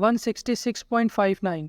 166.59،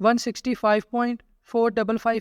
165.455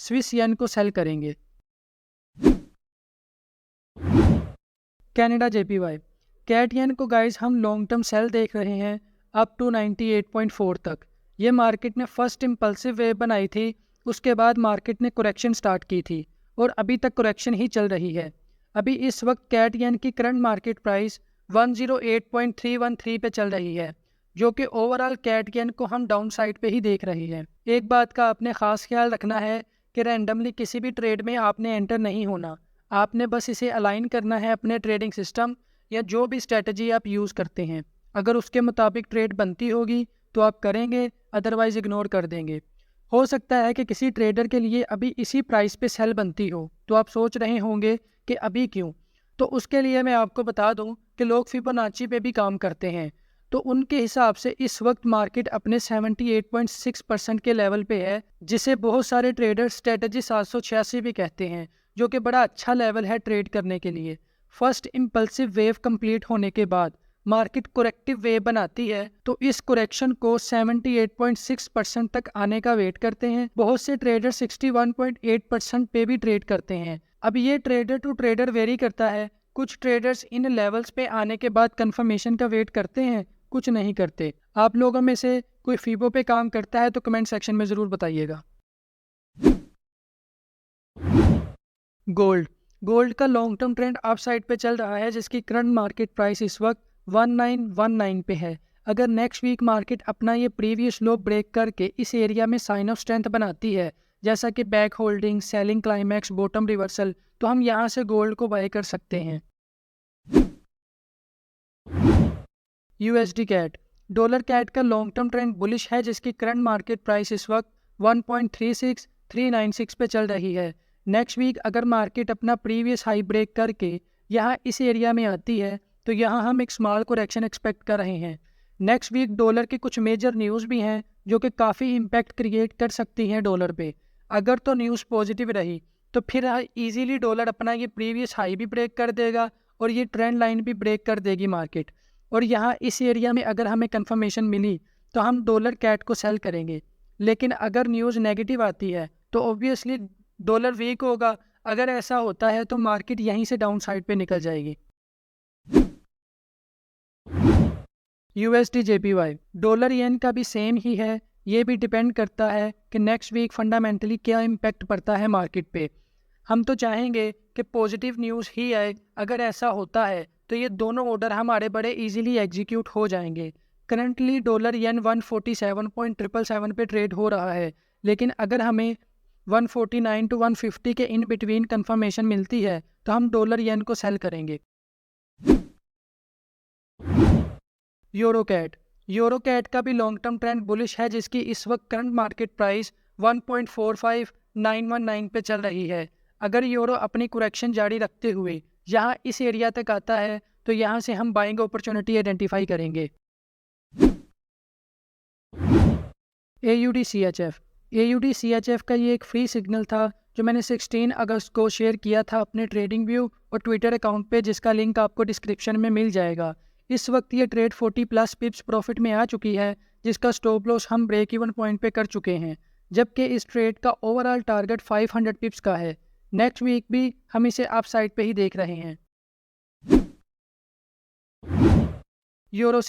Swiss येन को cell करेंगे। Canada JPY, cat येन को गाइस हम लॉन्ग टर्म सेल देख रहे हैं अप टू 98.4 तक। ये मार्केट ने फर्स्ट इम्पल्सिव वेव बनाई थी, उसके बाद मार्केट ने करेक्शन स्टार्ट की थी और अभी तक करेक्शन ही चल रही है। अभी इस वक्त कैट येन की करंट मार्केट प्राइस 108.313 पे चल रही है, जो कि ओवरऑल कैट येन को हम डाउन साइड पे ही देख रहे हैं। एक बात का आपने ख़ास ख्याल रखना है कि रैंडमली किसी भी ट्रेड में आपने एंटर नहीं होना, आपने बस इसे अलाइन करना है अपने ट्रेडिंग सिस्टम या जो भी स्ट्रेटजी आप यूज़ करते हैं। अगर उसके मुताबिक ट्रेड बनती होगी तो आप करेंगे, अदरवाइज इग्नोर कर देंगे। हो सकता है कि किसी ट्रेडर के लिए अभी इसी प्राइस पे सेल बनती हो, तो आप सोच रहे होंगे कि अभी क्यों। तो उसके लिए मैं आपको बता दूं कि लोग फिबोनाची पे भी काम करते हैं, तो उनके हिसाब से इस वक्त मार्केट अपने 78.6% के लेवल पे है, जिसे बहुत सारे ट्रेडर स्ट्रेटजी 786 भी कहते हैं, जो कि बड़ा अच्छा लेवल है ट्रेड करने के लिए। फर्स्ट इम्पल्सिव वेव कंप्लीट होने के बाद मार्केट करेक्टिव वेव बनाती है, तो इस करेक्शन को 78.6% तक आने का वेट करते हैं। बहुत से ट्रेडर 61.8% पे भी ट्रेड करते हैं। अब ये ट्रेडर टू ट्रेडर वेरी करता है। कुछ ट्रेडर्स इन लेवल्स पे आने के बाद कंफर्मेशन का वेट करते हैं, कुछ नहीं करते। आप लोगों में से कोई फीबो पे काम करता है तो कमेंट सेक्शन में ज़रूर बताइएगा। गोल्ड का long term trend up side पे चल रहा है, जिसकी करंट मार्केट प्राइस इस वक्त 1919 पे है। अगर नेक्स्ट वीक मार्केट अपना ये प्रीवियस लो ब्रेक करके इस एरिया में साइन ऑफ स्ट्रेंथ बनाती है, जैसा कि back holding, selling climax, bottom reversal, तो हम यहाँ से गोल्ड को बाय कर सकते हैं। USD कैट, डॉलर कैट का लॉन्ग टर्म ट्रेंड बुलिश है, जिसकी करंट मार्केट प्राइस इस वक्त 1.36396 पे चल रही है। नेक्स्ट वीक अगर मार्केट अपना प्रीवियस हाई ब्रेक करके यहाँ इस एरिया में आती है, तो यहाँ हम एक स्मॉल करेक्शन एक्सपेक्ट कर रहे हैं। नेक्स्ट वीक डॉलर की कुछ मेजर न्यूज़ भी हैं जो कि काफ़ी इम्पैक्ट क्रिएट कर सकती हैं डॉलर पे। अगर तो न्यूज़ पॉजिटिव रही तो फिर इजीली डॉलर अपना ये प्रीवियस हाई भी ब्रेक कर देगा और ये ट्रेंड लाइन भी ब्रेक कर देगी मार्केट। और यहाँ इस एरिया में अगर हमें कंफर्मेशन मिली तो हम डॉलर कैट को सेल करेंगे। लेकिन अगर न्यूज़ नेगेटिव आती है तो ऑब्वियसली डॉलर वीक होगा। अगर ऐसा होता है तो मार्केट यहीं से डाउन साइड पे निकल जाएगी। USD JPY, डॉलर येन का भी सेम ही है। ये भी डिपेंड करता है कि नेक्स्ट वीक फंडामेंटली क्या इम्पैक्ट पड़ता है मार्केट पे। हम तो चाहेंगे कि पॉजिटिव न्यूज़ ही आए। अगर ऐसा होता है तो ये दोनों ऑर्डर हमारे बड़े इजीली एग्जीक्यूट हो जाएंगे। करंटली डॉलर येन 147.777 पे ट्रेड हो रहा है, लेकिन अगर हमें 149 टू 150 के इन बिटवीन कंफर्मेशन मिलती है तो हम डॉलर येन को सेल करेंगे। यूरो कैट का भी लॉन्ग टर्म ट्रेंड बुलिश है, जिसकी इस वक्त करंट मार्केट प्राइस 1.45919 पे चल रही है। अगर यूरो अपनी करेक्शन जारी रखते हुए यहाँ इस एरिया तक आता है तो यहाँ से हम बाइंग अपॉर्चुनिटी आइडेंटिफाई करेंगे। AUD CHF का ये एक फ्री सिग्नल था जो मैंने 16 अगस्त को शेयर किया था अपने ट्रेडिंग व्यू और ट्विटर अकाउंट पे, जिसका लिंक आपको डिस्क्रिप्शन में मिल जाएगा। इस वक्त ये ट्रेड 40+ पिप्स प्रॉफिट में आ चुकी है, जिसका स्टॉप लॉस हम ब्रेक इवन पॉइंट पे कर चुके हैं, जबकि इस ट्रेड का ओवरऑल टारगेट 500 पिप्स का है। नेक्स्ट वीक भी हम इसे अप साइड पे ही देख रहे हैं। यूरो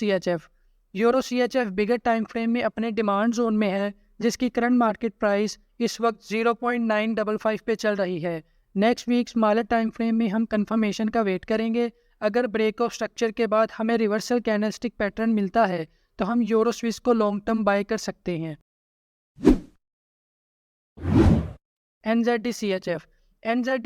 CHF बिगर टाइम फ्रेम में अपने डिमांड जोन में है, जिसकी करंट मार्केट प्राइस इस वक्त 0.955 पे चल रही है। Next week smaller time frame में हम कंफर्मेशन का वेट करेंगे। अगर ब्रेक ऑफ स्ट्रक्चर के बाद हमें रिवर्सल कैंडलस्टिक पैटर्न मिलता है तो हम यूरो स्विस को लॉन्ग टर्म बाय कर सकते हैं। NZD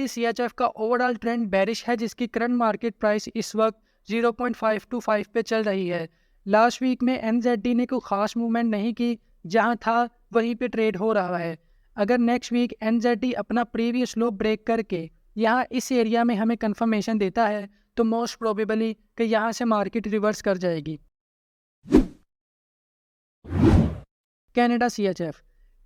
CHF का ओवरऑल ट्रेंड बेरिश है, जिसकी करंट मार्केट प्राइस इस वक्त 0.525 पे चल रही है। लास्ट वीक में NZD ने कोई ख़ास मूवमेंट नहीं की, जहां था वहीं पे ट्रेड हो रहा है। अगर नेक्स्ट वीक NZD अपना प्रीवियस लो ब्रेक करके यहाँ इस एरिया में हमें कंफर्मेशन देता है तो मोस्ट प्रोबेबली कि यहाँ से मार्केट रिवर्स कर जाएगी। कनाडा CHF,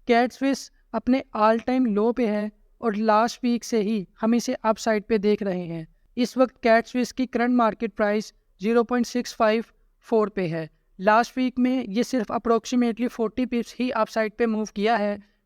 कैट स्विस अपने ऑल टाइम लो पे है और लास्ट वीक से ही हम इसे अप साइड पे देख रहे हैं। इस वक्त कैट स्विस की करंट मार्केट प्राइस 0.654 पे है। लास्ट वीक में ये सिर्फ अप्रोक्सीमेटली 40 पिप्स ही अप साइड पे मूव किया है,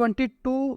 22